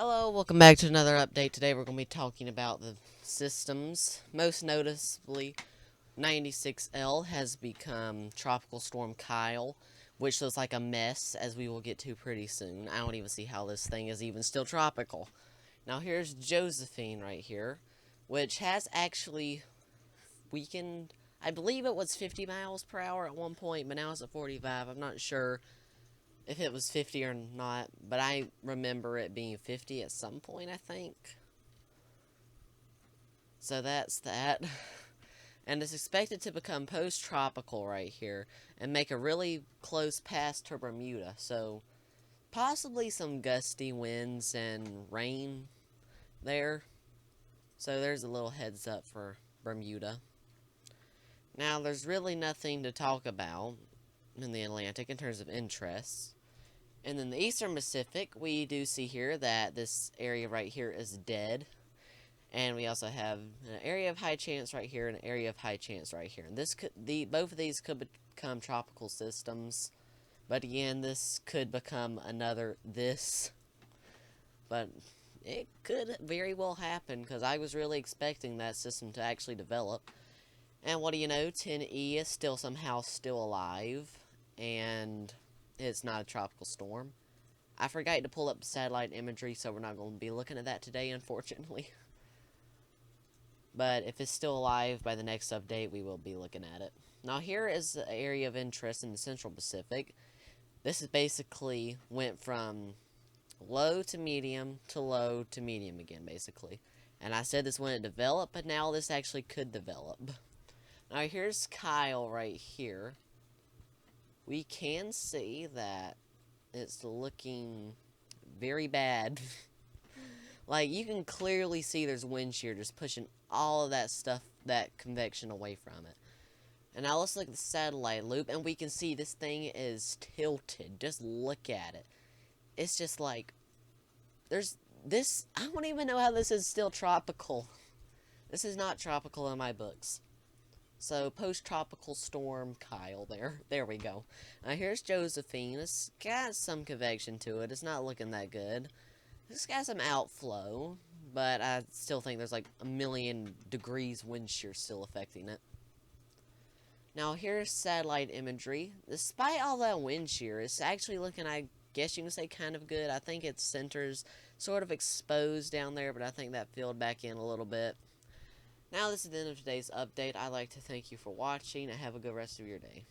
Hello, welcome back to another update. Today we're going to be talking about the systems. Most noticeably, 96L has become Tropical Storm Kyle, which looks like a mess, as we will get to pretty soon. I don't even see how this thing is even still tropical. Now here's Josephine right here, which has actually weakened. I believe it was 50 miles per hour at one point, but now it's at 45. I'm not sure if it was 50 or not, but I remember it being 50 at some point, I think. So that's that. And it's expected to become post-tropical right here and make a really close pass to Bermuda. So possibly some gusty winds and rain there. So there's a little heads up for Bermuda. Now there's really nothing to talk about in the Atlantic in terms of interests. And then the Eastern Pacific, we do see here that this area right here is dead. And we also have an area of high chance right here and an area of high chance right here. And this could, both of these could become tropical systems. But again, this could become another this. But it could very well happen because I was really expecting that system to actually develop. And what do you know, 10E is somehow still alive. And it's not a tropical storm. I forgot to pull up satellite imagery, so we're not going to be looking at that today, unfortunately. But if it's still alive by the next update, we will be looking at it. Now here is the area of interest in the Central Pacific. This is basically went from low to medium to low to medium again, basically. And I said this wouldn't develop, but now this actually could develop. Now here's Kyle right here. We can see that it's looking very bad. Like, you can clearly see there's wind shear just pushing all of that stuff, that convection away from it. And now let's look at the satellite loop, and we can see this thing is tilted. Just look at it. It's just like, there's this, I don't even know how this is still tropical. This is not tropical in my books. So, post-tropical storm Kyle there. There we go. Now, here's Josephine. It's got some convection to it. It's not looking that good. It's got some outflow, but I still think there's like a million degrees wind shear still affecting it. Now, here's satellite imagery. Despite all that wind shear, it's actually looking, I guess you can say, kind of good. I think its center's sort of exposed down there, but I think that filled back in a little bit. Now, this is the end of today's update. I'd like to thank you for watching and have a good rest of your day.